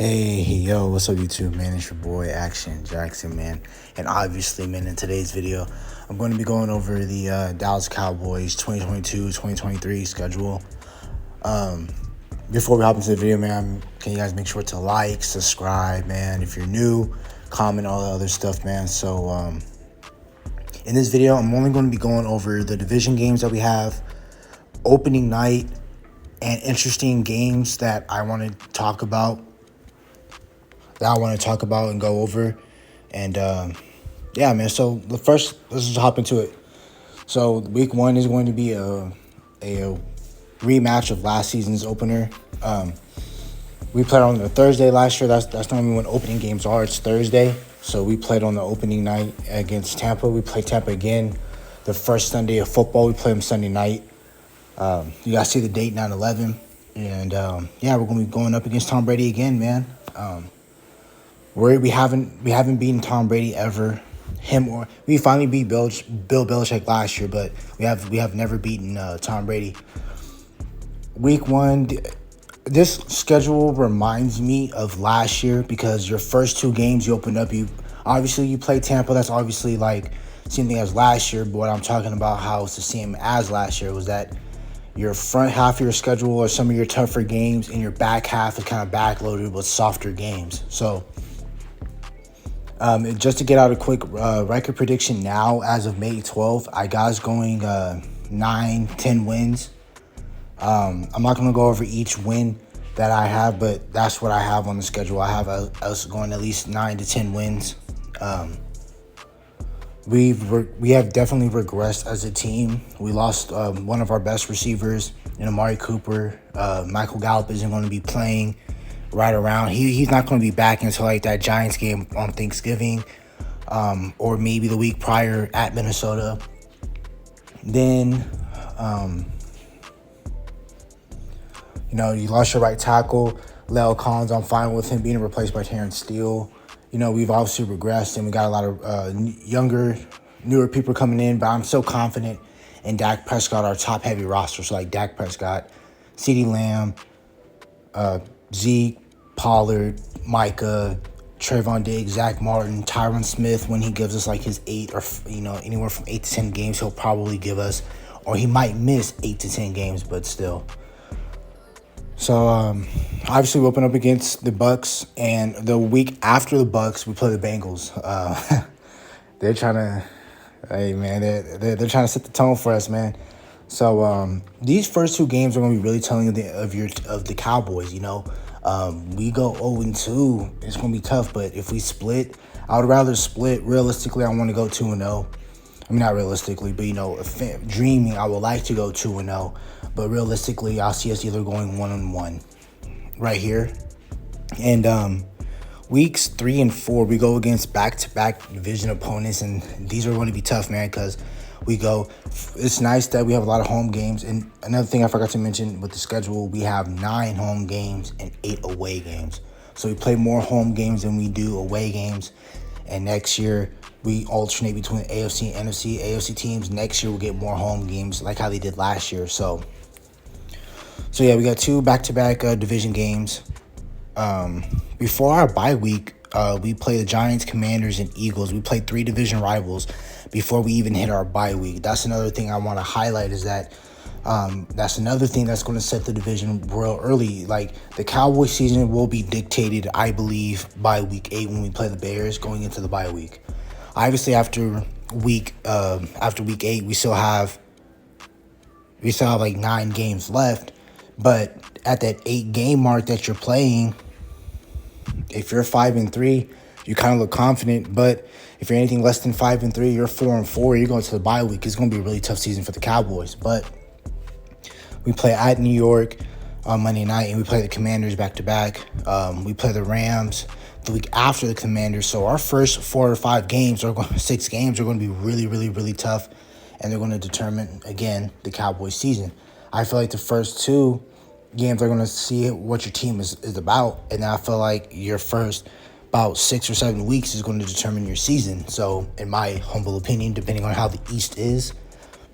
Hey, yo, what's up, YouTube, man? It's your boy, Action Jackson, man. And obviously, man, in today's video, I'm going to be going over the Dallas Cowboys 2022-2023 schedule. Before we hop into the video, man, can you guys make sure to like, subscribe, man? If you're new, comment, all the other stuff, man. So, in this video, I'm only going to be going over the division games that we have, opening night, and interesting games that I want to talk about. And go over. And yeah, man, so let's just hop into it. So week one is going to be a rematch of last season's opener. We played on the Thursday last year. That's normally when opening games are. It's Thursday. So we played on the opening night against Tampa. We played Tampa again the first Sunday of football. We played them Sunday night. You guys see the date, 9/11. And yeah, we're going to be going up against Tom Brady again, man. We haven't beaten Tom Brady ever. We finally beat Bill Belichick last year, but we have never beaten Tom Brady. Week one, this schedule reminds me of last year because your first two games you opened up, you play Tampa. That's obviously like same thing as last year. But what I'm talking about, how it's the same as last year, was that your front half of your schedule are some of your tougher games, and your back half is kind of backloaded with softer games. So. Just to get out a quick record prediction now, as of May 12th, I got us going 9-10 wins. I'm not going to go over each win that I have, but that's what I have on the schedule. I have us going at least 9 to 10 wins. We have definitely regressed as a team. We lost one of our best receivers in Amari Cooper. Michael Gallup isn't going to be playing right around. He's not going to be back until like that Giants game on Thanksgiving, or maybe the week prior at Minnesota. Then, you lost your right tackle, Leo Collins. I'm fine with him being replaced by Terrence Steele. We've obviously regressed, and we got a lot of newer people coming in, but I'm so confident in Dak Prescott, our top-heavy roster. So, like Dak Prescott, CeeDee Lamb, Zeke, Pollard, Micah, Trayvon Diggs, Zach Martin, Tyron Smith. When he gives us like his 8 or anywhere from 8 to 10 games, he'll probably give us, or he might miss 8 to 10 games, but still. So obviously we open up against the Bucs, and the week after the Bucs we play the Bengals. They're trying to, hey man, they're trying to set the tone for us, man. So these first two games are going to be really telling of the Cowboys. We go 0-2. It's going to be tough, but if we split, I would rather split. Realistically, I want to go 2-0. I mean, not realistically, but dreaming, I would like to go 2-0. But realistically, I'll see us either going 1-1 right here. And weeks 3 and 4, we go against back-to-back division opponents, and these are going to be tough, man, because it's nice that we have a lot of home games. And another thing I forgot to mention with the schedule, we have 9 home games and 8 away games. So we play more home games than we do away games. And next year, we alternate between AFC and NFC. AFC teams, next year, will get more home games like how they did last year. So yeah, we got 2 back-to-back division games. Before our bye week, we play the Giants, Commanders, and Eagles. We play 3 division rivals before we even hit our bye week. That's another thing I want to highlight, is that that's another thing that's going to set the division real early. Like, the Cowboys season will be dictated, I believe, by week 8 when we play the Bears going into the bye week. Obviously, after week 8, we still have like 9 games left. But at that 8-game mark that you're playing, if you're 5-3, you kind of look confident. But if you're anything less than 5-3, you're 4-4. You're going to the bye week. It's going to be a really tough season for the Cowboys. But we play at New York on Monday night, and we play the Commanders back to back. We play the Rams the week after the Commanders. So our first 4 or 5 games, or 6 games, are going to be really, really, really tough, and they're going to determine again the Cowboys season. I feel like the first 2 games are going to see what your team is about, and then I feel like your first about 6 or 7 weeks is going to determine your season. So, in my humble opinion, depending on how the East is,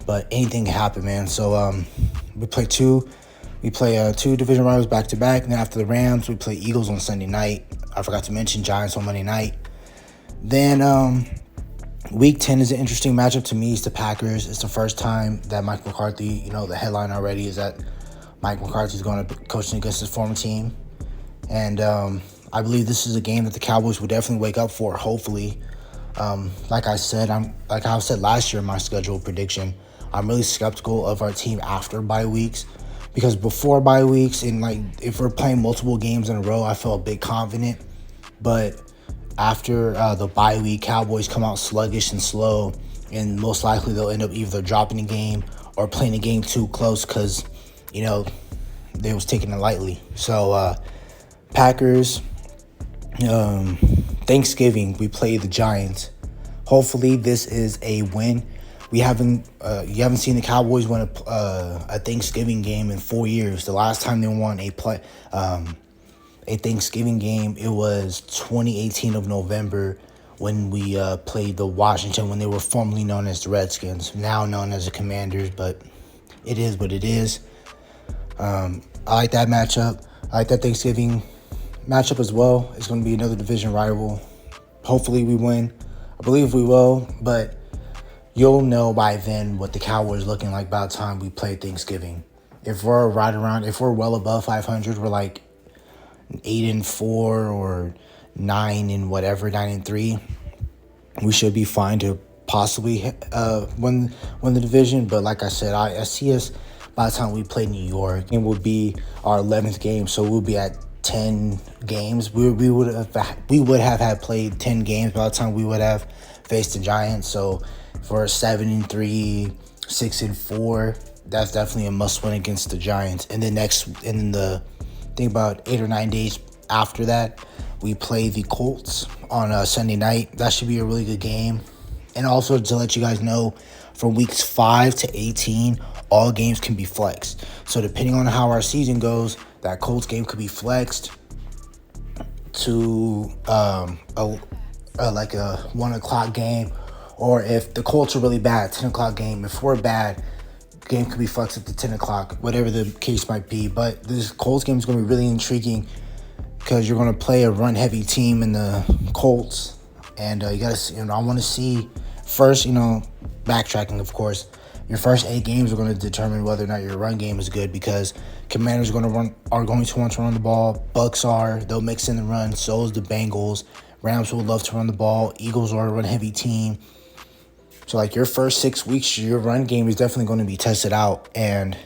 but anything can happen, man. So, we play 2 We play two division rivals back to back. And then after the Rams, we play Eagles on Sunday night. I forgot to mention Giants on Monday night. Then Week 10 is an interesting matchup to me. It's the Packers. It's the first time that Mike McCarthy, the headline already is that Mike McCarthy is going to be coaching against his former team. And I believe this is a game that the Cowboys will definitely wake up for, hopefully. Like I said last year in my schedule prediction, I'm really skeptical of our team after bye weeks, because before bye weeks and if we're playing multiple games in a row, I feel a bit confident. But after the bye week, Cowboys come out sluggish and slow, and most likely they'll end up either dropping a game or playing a game too close because, they was taking it lightly. So Packers, Thanksgiving, we play the Giants. Hopefully this is a win. You haven't seen the Cowboys win a Thanksgiving game in 4 years. The last time they won a Thanksgiving game, it was 2018 of November when we played the Washington, when they were formerly known as the Redskins, now known as the Commanders, but it is what it is. I like that matchup. I like that Thanksgiving matchup as well. It's going to be another division rival. Hopefully we win. I believe we will, but you'll know by then what the Cowboys looking like by the time we play Thanksgiving. If we're well above 500, we're like 8-4 or 9-3, we should be fine to possibly win the division. But like I said, I see us by the time we play New York, it will be our 11th game, so we'll be at 10 games. We would have had played 10 games by the time we would have faced the Giants. So for 7-3, 6-4, that's definitely a must win against the Giants. And then think about 8 or 9 days after that, we play the Colts on Sunday night. That should be a really good game. And also to let you guys know, from weeks 5 to 18, all games can be flexed. So depending on how our season goes, that Colts game could be flexed to like a 1 o'clock game. Or if the Colts are really bad, 10 o'clock game. If we're bad, game could be flexed up to 10 o'clock, whatever the case might be. But this Colts game is going to be really intriguing because you're going to play a run-heavy team in the Colts. And you got to, I want to see first, backtracking, of course, your first 8 games are going to determine whether or not your run game is good, because Commanders are going to want to run the ball. Bucks they'll mix in the run. So is the Bengals. Rams will love to run the ball. Eagles are a run-heavy team. So, your first 6 weeks, your run game is definitely going to be tested out. And,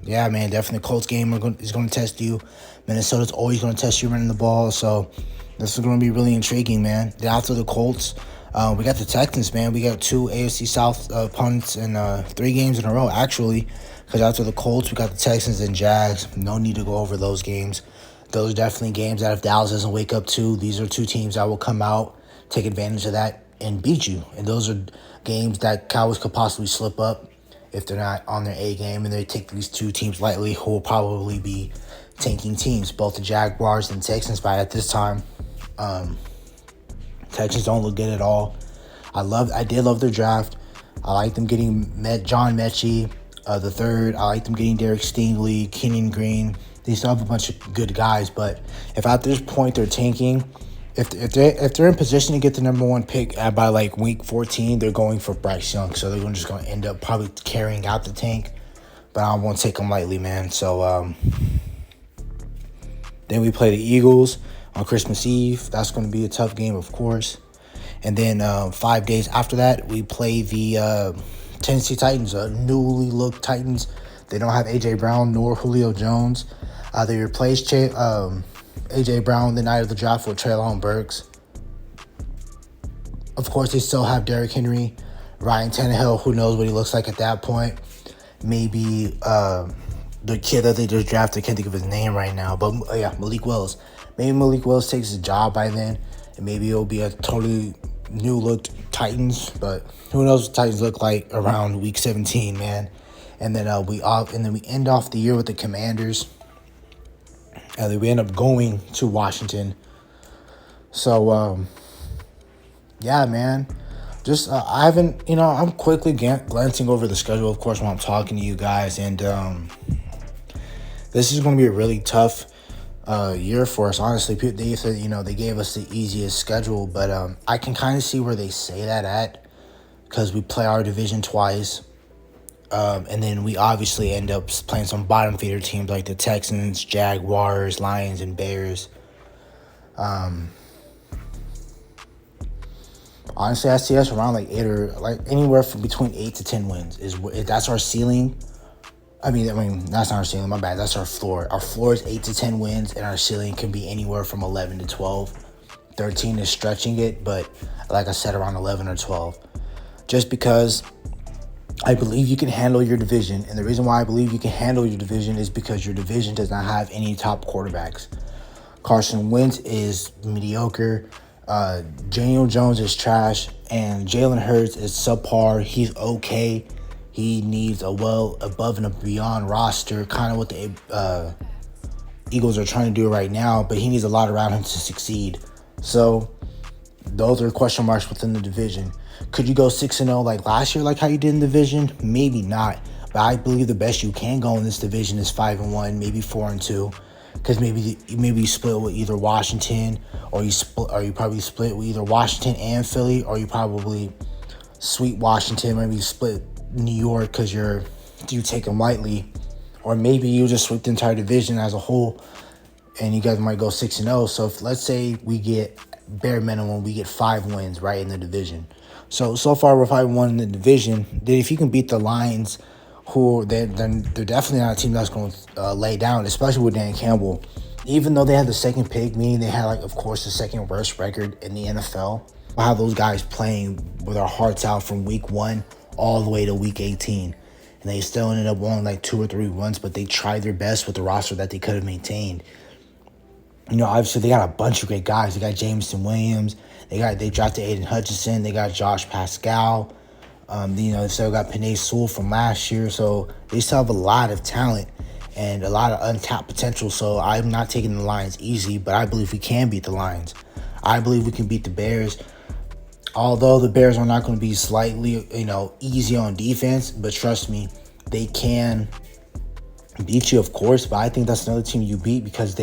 yeah, man, definitely Colts game is going to test you. Minnesota's always going to test you running the ball. So, this is going to be really intriguing, man. Then after the Colts, we got the Texans, man. We got 2 AFC South opponents in 3 games in a row, actually. Because after the Colts, we got the Texans and Jags. No need to go over those games. Those are definitely games that if Dallas doesn't wake up to, these are 2 teams that will come out, take advantage of that, and beat you. And those are games that Cowboys could possibly slip up if they're not on their A game, and they take these 2 teams lightly, who will probably be tanking teams, both the Jaguars and Texans. By at this time, Texans don't look good at all. I did love their draft. I like them getting John Mechie the third. I like them getting Derek Stingley, Kenyon Green. They still have a bunch of good guys, but if at this point they're tanking, if they're in position to get the number 1 pick by week 14, they're going for Bryce Young. So they're just going to end up probably carrying out the tank. But I won't take them lightly, man. So then we play the Eagles on Christmas Eve. That's going to be a tough game, of course. And then 5 days after that, we play the Tennessee Titans, newly looked Titans. They don't have A.J. Brown nor Julio Jones. They replaced A.J. Brown the night of the draft with Treylon Burks. Of course, they still have Derrick Henry, Ryan Tannehill, who knows what he looks like at that point. Maybe the kid that they just drafted, I can't think of his name right now, but yeah, Malik Willis. Maybe Malik Willis takes his job by then, and maybe it'll be a totally new-looked Titans, but who knows what Titans look like around week 17, man. And then we end off the year with the Commanders. And then we end up going to Washington. So, yeah, man. Just, I'm quickly glancing over the schedule, of course, while I'm talking to you guys. And, This is going to be a really tough year for us. Honestly, they said, they gave us the easiest schedule, but I can kind of see where they say that at, because we play our division twice. And then we obviously end up playing some bottom feeder teams like the Texans, Jaguars, Lions, and Bears. Honestly, I see us around like 8 or like anywhere from between 8 to 10 wins. That's our ceiling. I mean, that's not our ceiling. My bad. That's our floor. Our floor is 8 to 10 wins, and our ceiling can be anywhere from 11 to 12. 13 is stretching it, but like I said, around 11 or 12. Just because I believe you can handle your division, and the reason why I believe you can handle your division is because your division does not have any top quarterbacks. Carson Wentz is mediocre. Daniel Jones is trash, and Jalen Hurts is subpar. He's okay. He needs a well above and beyond roster, kind of what the Eagles are trying to do right now, but he needs a lot around him to succeed. So those are question marks within the division. Could you go 6-0 like last year, like how you did in the division? Maybe not, but I believe the best you can go in this division is 5-1, maybe 4-2. Because maybe you split with either Washington, or you probably split with either Washington and Philly, or you probably sweep Washington. Maybe you split New York because you take them lightly, or maybe you just sweep the entire division as a whole, and you guys might go 6-0. So if, let's say we get bare minimum, we get 5 wins right in the division. So far we're 5-1 in the division. Then if you can beat the Lions, who they're definitely not a team that's going to lay down, especially with Dan Campbell. Even though they had the second pick, meaning they had, like, of course, the second worst record in the NFL. We'll have those guys playing with our hearts out from week 1 all the way to week 18. And they still ended up winning like 2 or 3 runs, but they tried their best with the roster that they could have maintained. Obviously they got a bunch of great guys. They got Jameson Williams. They drafted Aiden Hutchinson. They got Josh Pascal. They still got Penei Sewell from last year. So they still have a lot of talent and a lot of untapped potential. So I'm not taking the Lions easy, but I believe we can beat the Lions. I believe we can beat the Bears. Although the Bears are not going to be slightly, easy on defense, but trust me, they can beat you, of course. But I think that's another team you beat because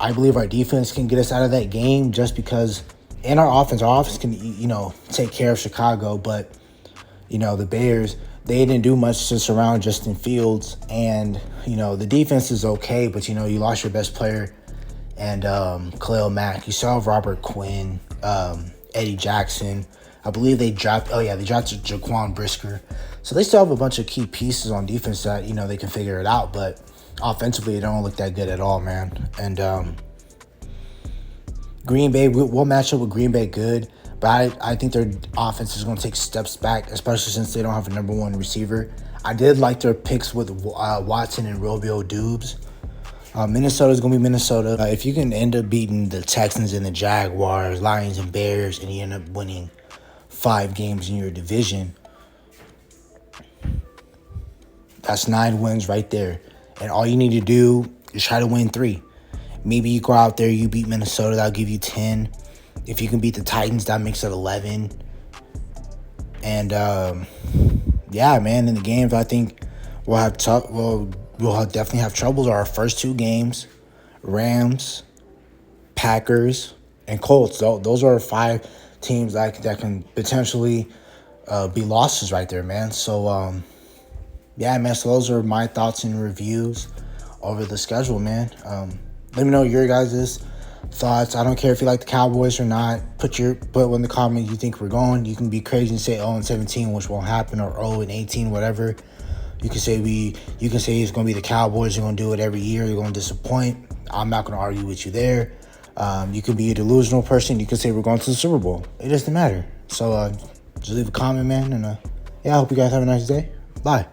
I believe our defense can get us out of that game, just because. And our offense can, take care of Chicago. But, the Bears, they didn't do much to surround Justin Fields. And, the defense is okay, but, you lost your best player and Khalil Mack. You still have Robert Quinn, Eddie Jackson. I believe they drafted Jaquan Brisker. So they still have a bunch of key pieces on defense that, they can figure it out. But offensively, they don't look that good at all, man. And, Green Bay, we'll match up with Green Bay good, but I think their offense is going to take steps back, especially since they don't have a number 1 receiver. I did like their picks with Watson and Romeo Dubes. Minnesota's going to be Minnesota. If you can end up beating the Texans and the Jaguars, Lions and Bears, and you end up winning 5 games in your division, that's 9 wins right there. And all you need to do is try to win 3. Maybe you go out there, you beat Minnesota, that'll give you 10. If you can beat the Titans, that makes it 11. And, in the games, I think we'll definitely have troubles. Our first 2 games, Rams, Packers, and Colts. Those are 5 teams that can potentially be losses right there, man. So, so those are my thoughts and reviews over the schedule, man. Let me know your guys' thoughts. I don't care if you like the Cowboys or not. Put in the comments you think we're going. You can be crazy and say 0-17, which won't happen, or 0-18, whatever. You can say it's going to be the Cowboys. You're going to do it every year. You're going to disappoint. I'm not going to argue with you there. You can be a delusional person. You can say we're going to the Super Bowl. It doesn't matter. So just leave a comment, man. And I hope you guys have a nice day. Bye.